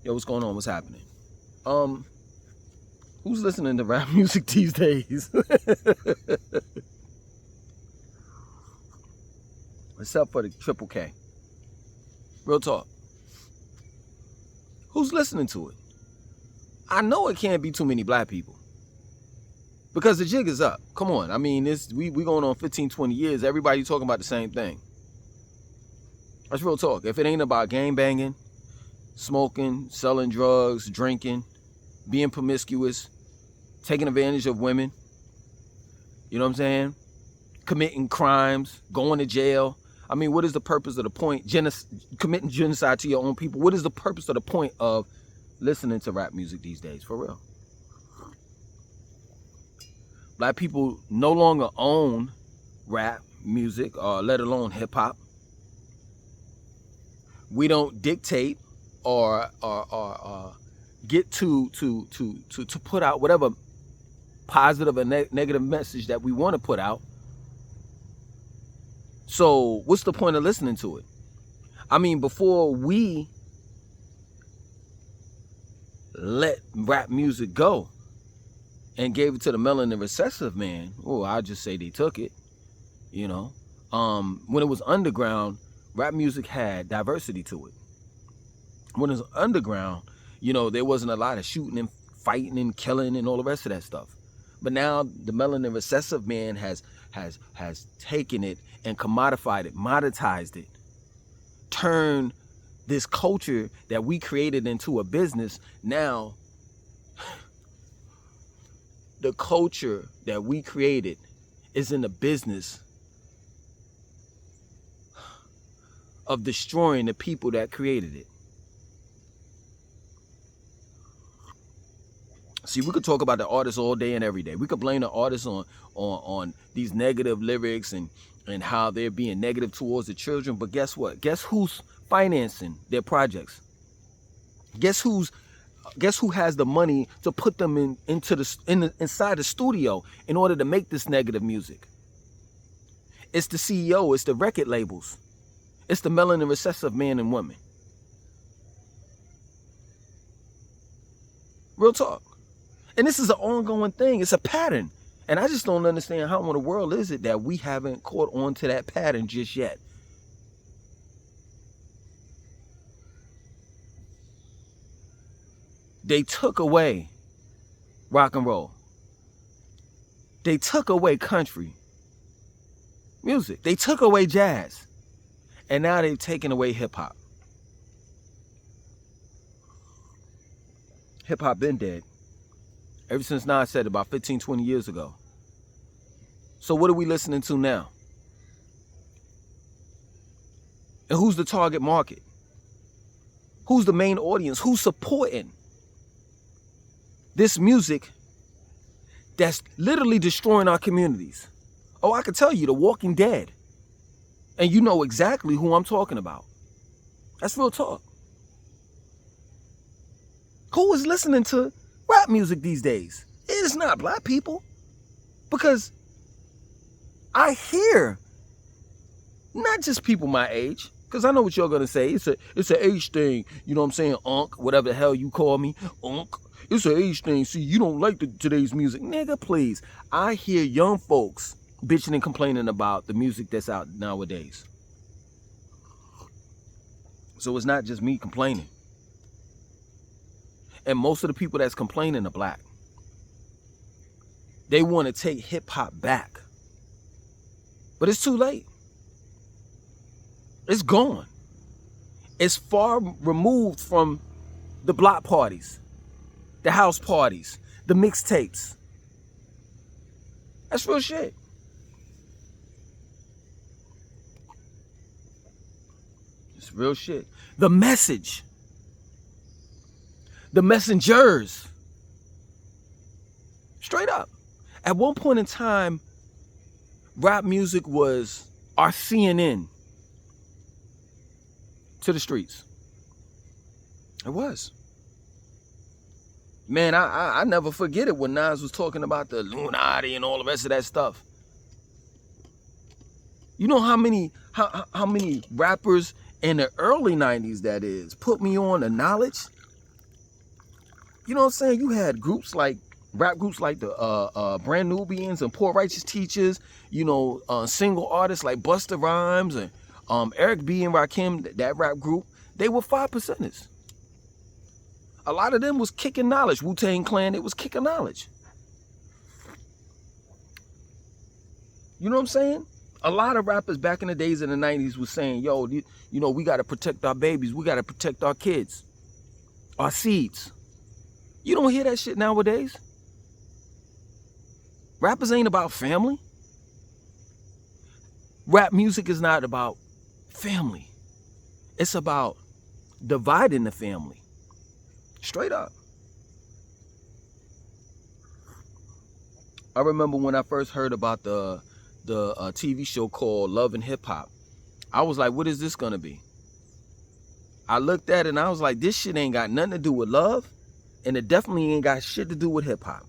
Yo, what's going on? What's happening? Um, who's listening to rap music these days? Except for the Triple K. Real talk. Who's listening to it? I know it can't be too many black people. Because the jig is up. Come on. I mean, we going on 15, 20 years. Everybody talking about the same thing. That's real talk. If it ain't about gang banging, smoking, selling drugs, drinking, being promiscuous, taking advantage of women, you know what I'm saying? Committing crimes, going to jail. I mean, what is the purpose of the point? Committing genocide to your own people. What is the purpose of the point of listening to rap music these days? For real. Black people no longer own rap music, or let alone hip hop. We don't dictate or get to put out whatever positive or negative message that we want to put out. So what's the point of listening to it? I mean, before we let rap music go and gave it to the melanin recessive man, I'll just say they took it, you know. When it was underground, rap music had diversity to it. When it was underground, you know, there wasn't a lot of shooting and fighting and killing and all the rest of that stuff. But now the melanin recessive man has taken it and commodified it, monetized it, turned this culture that we created into a business. Now, the culture that we created is in the business of destroying the people that created it. See, we could talk about the artists all day and every day. We could blame the artists on these negative lyrics and how they're being negative towards the children. But guess what? Guess who's financing their projects? Guess who has the money to put them inside the studio in order to make this negative music? It's the CEO. It's the record labels. It's the melanin recessive man and woman. Real talk. And this is an ongoing thing. It's a pattern. And I just don't understand how in the world is it that we haven't caught on to that pattern just yet. They took away rock and roll. They took away country music. They took away jazz. And now they've taken away hip hop. Hip hop been dead. Ever since Nas said about 15, 20 years ago. So what are we listening to now? And who's the target market? Who's the main audience? Who's supporting this music that's literally destroying our communities? Oh, I could tell you, The Walking Dead. And you know exactly who I'm talking about. That's real talk. Who is listening to rap music these days? It is not black people. Because I hear not just people my age, because I know what you're going to say. It's an age thing. You know what I'm saying? Unk, whatever the hell you call me. Unk. It's an age thing. See, you don't like today's music. Nigga, please. I hear young folks bitching and complaining about the music that's out nowadays. So it's not just me complaining. And most of the people that's complaining are black. They want to take hip hop back. But it's too late. It's gone. It's far removed from the block parties, the house parties, the mixtapes. That's real shit. It's real shit. The message. The messengers. Straight up. At one point in time, rap music was our CNN to the streets. It was. Man, I never forget it when Nas was talking about the Illuminati and all the rest of that stuff. You know how many rappers in the early 90s, that is, put me on the knowledge? You know what I'm saying? You had groups like rap groups like the Brand Nubians and Poor Righteous Teachers, single artists like Busta Rhymes and Eric B and Rakim, that rap group. They were 5%ers. A lot of them was kicking knowledge. Wu-Tang Clan, it was kicking knowledge. You know what I'm saying? A lot of rappers back in the days in the 90s was saying, yo, we got to protect our babies. We got to protect our kids, our seeds. You don't hear that shit nowadays. Rappers ain't about family. Rap music is not about family. It's about dividing the family. Straight up. I remember when I first heard about the TV show called Love and Hip Hop. I was like, what is this gonna be? I looked at it and I was like, this shit ain't got nothing to do with love, and it definitely ain't got shit to do with hip hop.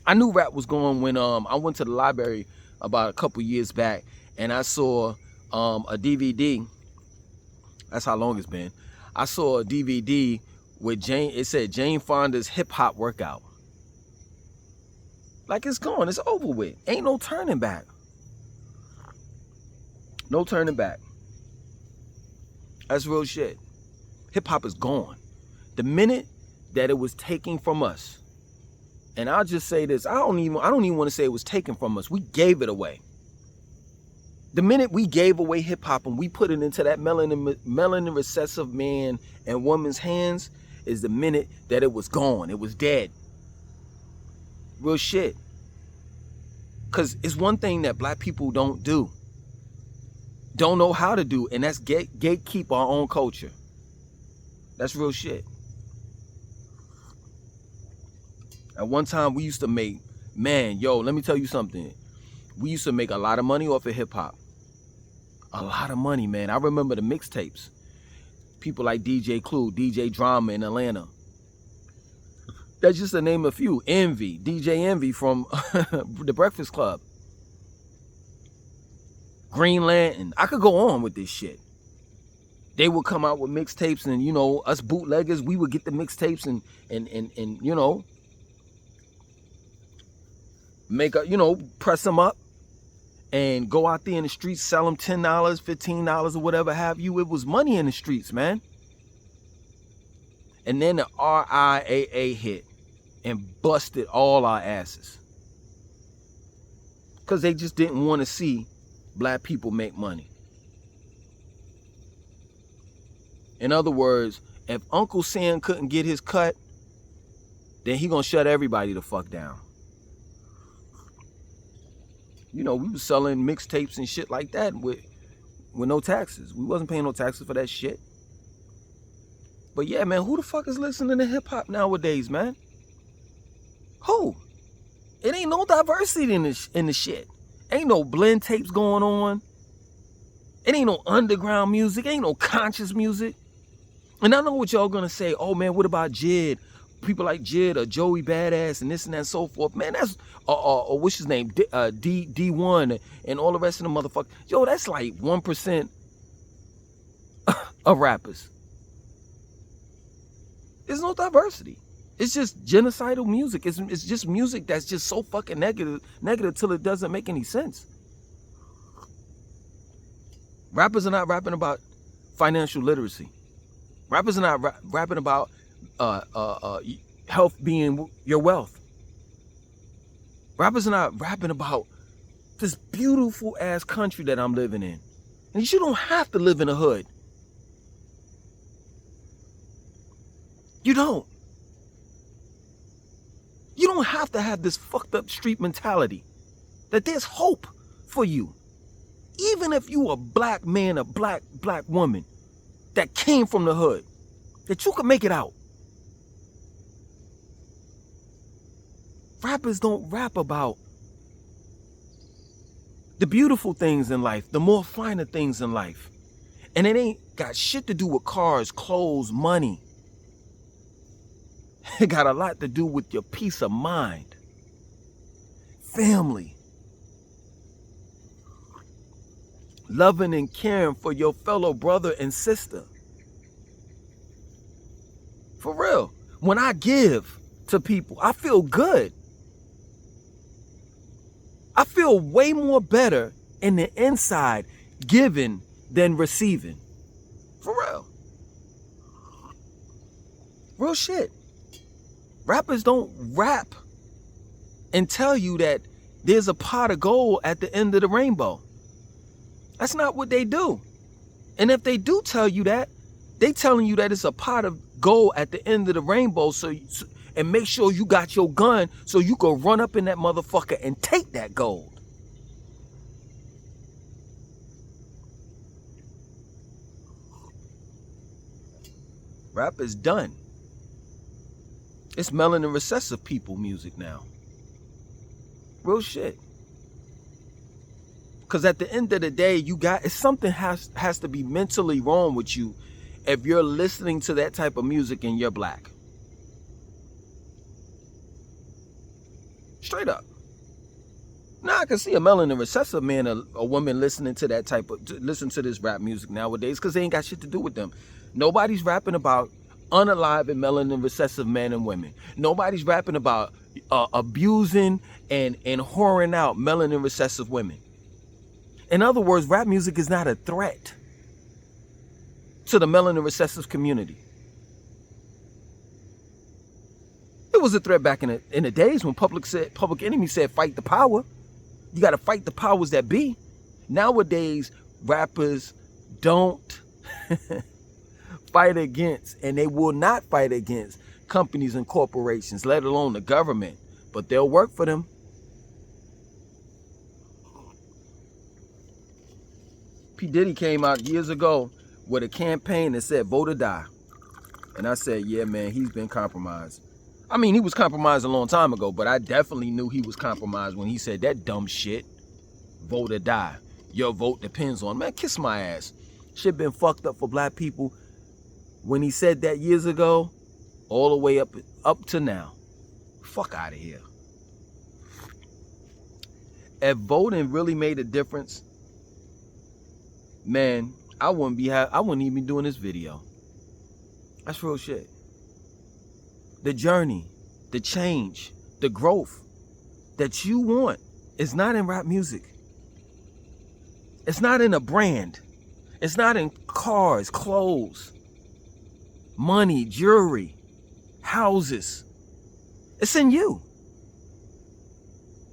I knew rap was going when I went to the library about a couple years back and I saw a DVD. That's how long it's been. I saw a DVD with it said Jane Fonda's hip hop workout. Like, it's gone, it's over with. Ain't no turning back. No turning back. That's real shit. Hip hop is gone. The minute that it was taken from us, and I'll just say this, I don't even want to say it was taken from us. We gave it away. The minute we gave away hip hop and we put it into that melanin recessive man and woman's hands is the minute that it was gone. It was dead. Real shit. Because it's one thing that black people don't know how to do, and that's gatekeep our own culture. That's real shit. At one time, we used to make, let me tell you something. We used to make a lot of money off of hip hop. A lot of money, man. I remember the mixtapes. People like DJ Clue, DJ Drama in Atlanta. That's just to name a few. Envy, DJ Envy from The Breakfast Club. Green Lantern. I could go on with this shit. They would come out with mixtapes and, us bootleggers, we would get the mixtapes and make press them up and go out there in the streets, sell them $10, $15 or whatever have you. It was money in the streets, man. And then the RIAA hit and busted all our asses. Because they just didn't want to see black people make money. In other words, if Uncle Sam couldn't get his cut, then he gonna shut everybody the fuck down. We was selling mixtapes and shit like that with no taxes. We wasn't paying no taxes for that shit. But yeah, man, who the fuck is listening to hip hop nowadays, man? Who? It ain't no diversity in the shit. Ain't no blend tapes going on. It ain't no underground music. Ain't no conscious music. And I know what y'all gonna say. Oh man, what about Jid? People like Jid or Joey Badass and this and that and so forth. Man, that's what's his name? D1 and all the rest of the motherfuckers. Yo, that's like 1% of rappers. There's no diversity. It's just genocidal music. It's just music that's just so fucking negative till it doesn't make any sense. Rappers are not rapping about financial literacy. Rappers are not rapping about health being your wealth. Rappers are not rapping about this beautiful ass country that I'm living in. And you don't have to live in a hood. You don't. You don't have to have this fucked up street mentality. That there's hope for you. Even if you a black man, a black woman that came from the hood, that you can make it out. Rappers don't rap about the beautiful things in life, the more finer things in life. And it ain't got shit to do with cars, clothes, money. It got a lot to do with your peace of mind, family, loving and caring for your fellow brother and sister. For real. When I give to people, I feel good. I feel way more better in the inside giving than receiving. For real. Real shit. Rappers don't rap and tell you that there's a pot of gold at the end of the rainbow. That's not what they do. And if they do tell you that, they telling you that it's a pot of gold at the end of the rainbow, and make sure you got your gun so you can run up in that motherfucker and take that gold. Rap is done. It's melanin recessive people music now. Real shit. Because at the end of the day, something has to be mentally wrong with you if you're listening to that type of music and you're black. Straight up. Now I can see a melanin recessive man, a woman listening to listen to this rap music nowadays, because they ain't got shit to do with them. Nobody's rapping about unalive and melanin recessive men and women. Nobody's rapping about abusing and whoring out melanin recessive women. In other words, rap music is not a threat to the melanin recessive community. It was a threat back in the days when Public Enemy said fight the power. You got to fight the powers that be. Nowadays, rappers don't fight against, and they will not fight against, companies and corporations, let alone the government, but they'll work for them. P. Diddy came out years ago with a campaign that said vote or die. And I said, yeah, man, he's been compromised. I mean, he was compromised a long time ago, but I definitely knew he was compromised when he said that dumb shit, vote or die. Your vote depends on, man, kiss my ass. Shit been fucked up for black people when he said that years ago, all the way up to now. Fuck out of here. If voting really made a difference, man, I wouldn't even be doing this video. That's real shit. The journey, the change, the growth that you want is not in rap music. It's not in a brand. It's not in cars, clothes, money, jewelry, houses. It's in you.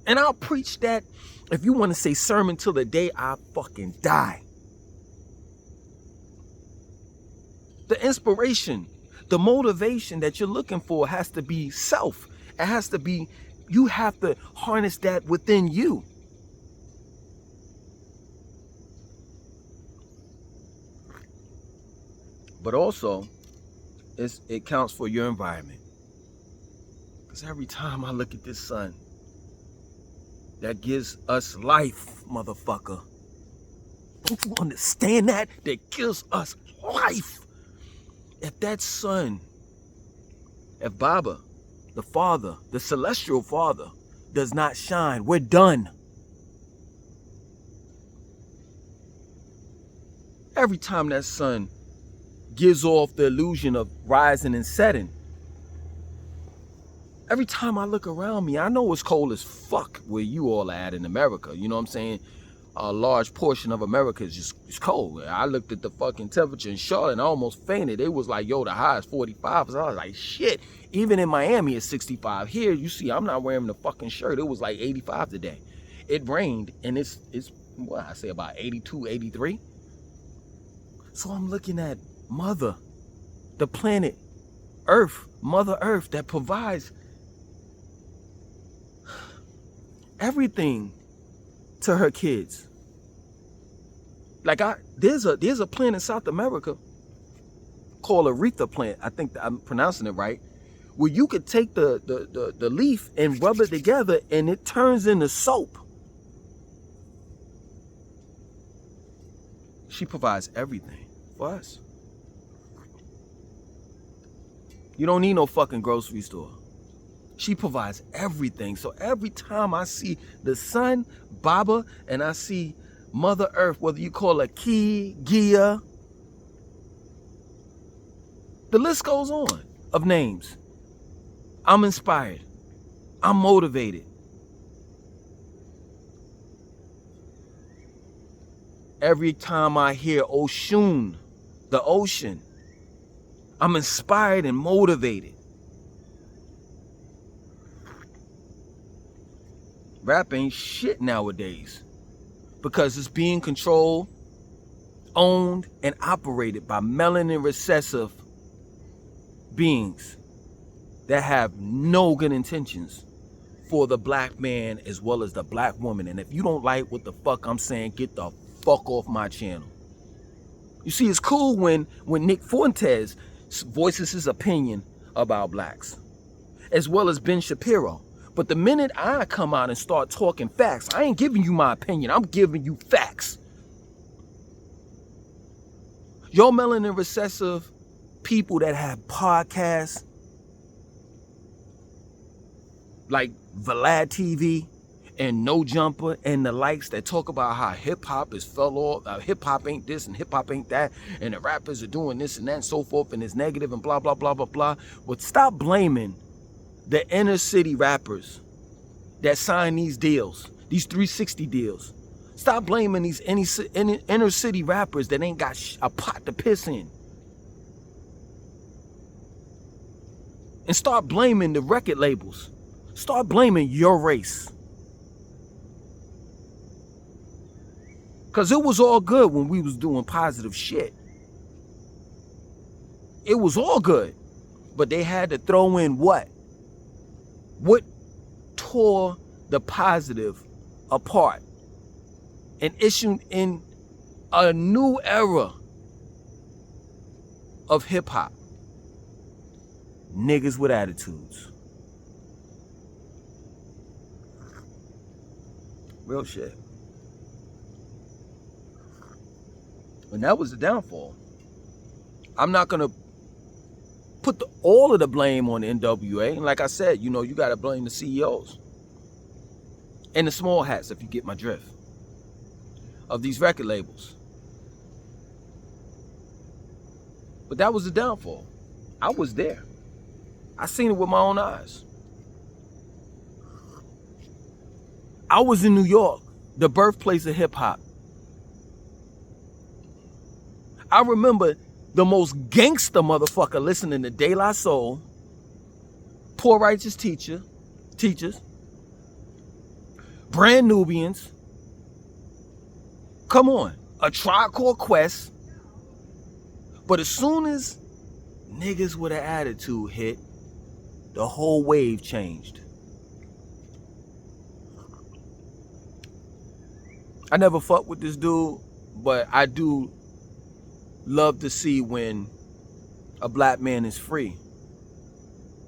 And I'll preach that if you want to say sermon till the day I fucking die. The inspiration, the motivation that you're looking for has to be self. It has to be, you have to harness that within you. But also, it counts for your environment. Because every time I look at this sun, that gives us life, motherfucker. Don't you understand that? That gives us life. If that sun, if Baba, the Father, the celestial Father, does not shine, we're done. Every time that sun gives off the illusion of rising and setting, every time I look around me, I know it's cold as fuck where you all are at in America. You know what I'm saying? A large portion of America is just cold. I looked at the fucking temperature in Charlotte and I almost fainted. It was like, yo, the high is 45. So I was like, shit. Even in Miami, it's 65. Here, you see, I'm not wearing the fucking shirt. It was like 85 today. It rained and it's what I say, about 82, 83. So I'm looking at Mother, the planet Earth, Mother Earth, that provides everything to her kids. Like there's a plant in South America called Aretha plant. I think I'm pronouncing it right. Where you could take the leaf and rub it together and it turns into soap. She provides everything for us. You don't need no fucking grocery store. She provides everything. So every time I see the sun, Baba, and I see Mother Earth, whether you call her Ki, Gia, the list goes on, of names. I'm inspired. I'm motivated. Every time I hear Oshun, the ocean, I'm inspired and motivated. Rap ain't shit nowadays because it's being controlled, owned, and operated by melanin recessive beings that have no good intentions for the black man as well as the black woman. And if you don't like what the fuck I'm saying, get the fuck off my channel. You see, it's cool when Nick Fuentes voices his opinion about blacks, as well as Ben Shapiro. But the minute I come out and start talking facts, I ain't giving you my opinion, I'm giving you facts. Your melanin recessive people that have podcasts like Vlad TV and No Jumper and the likes that talk about how hip-hop is fell off, hip-hop ain't this and hip-hop ain't that, and the rappers are doing this and that and so forth, and it's negative and blah, blah, blah, blah, blah. But stop blaming the inner city rappers that sign these deals, these 360 deals. Stop blaming these inner city rappers that ain't got a pot to piss in. And start blaming the record labels. Start blaming your race. Because it was all good when we was doing positive shit. It was all good. But they had to throw in what? What tore the positive apart and issued in a new era of hip hop? Niggas with attitudes. Real shit. And that was the downfall. I'm not gonna put all of the blame on the NWA. And like I said, you know, you gotta blame the CEOs and the small hats, if you get my drift, of these record labels. But that was the downfall. I was there. I seen it with my own eyes. I was in New York, the birthplace of hip hop. I remember the most gangster motherfucker listening to De La Soul, Poor Righteous Teachers, Brand Nubians, come on, A Tribe Called Quest. But as soon as niggas with an attitude hit, the whole wave changed. I never fucked with this dude, but I do love to see when a black man is free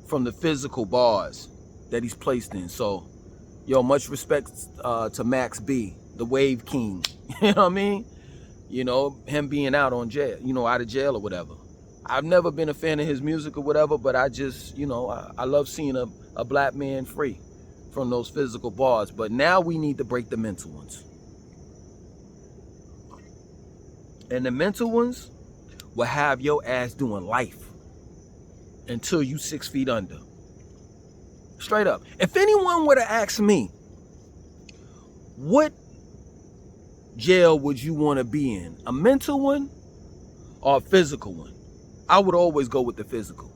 from the physical bars that he's placed in. So, yo, much respect to Max B, the Wave King. You know what I mean? You know, him being out on jail, you know, out of jail or whatever. I've never been a fan of his music or whatever, but I just, you know, I love seeing a black man free from those physical bars. But now we need to break the mental ones. And the mental ones will have your ass doing life until you 6 feet under. Straight up. If anyone were to ask me, what jail would you want to be in? A mental one or a physical one? I would always go with the physical.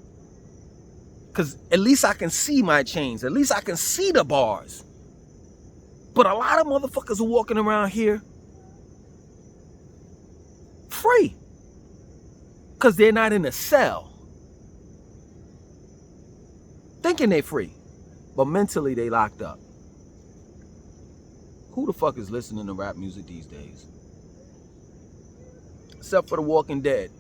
Because at least I can see my chains. At least I can see the bars. But a lot of motherfuckers are walking around here free. Because they're not in a cell. Thinking they free. But mentally they locked up. Who the fuck is listening to rap music these days? Except for The Walking Dead.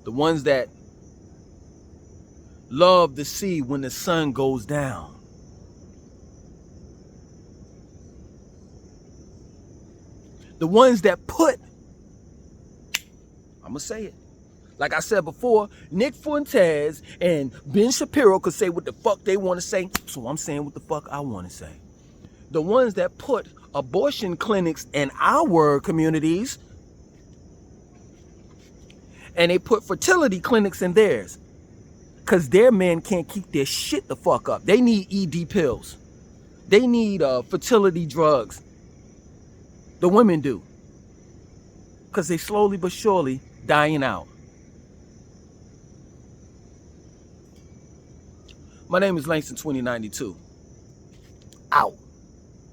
The ones that love to see when the sun goes down. The ones that put, I'm gonna say it, like I said before, Nick Fuentes and Ben Shapiro could say what the fuck they want to say, so I'm saying what the fuck I want to say. The ones that put abortion clinics in our communities And they put fertility clinics in theirs. Because their men can't keep their shit the fuck up. They need ED pills. They need fertility drugs. The women do. Because they slowly but surely dying out. My name is Langston 2092.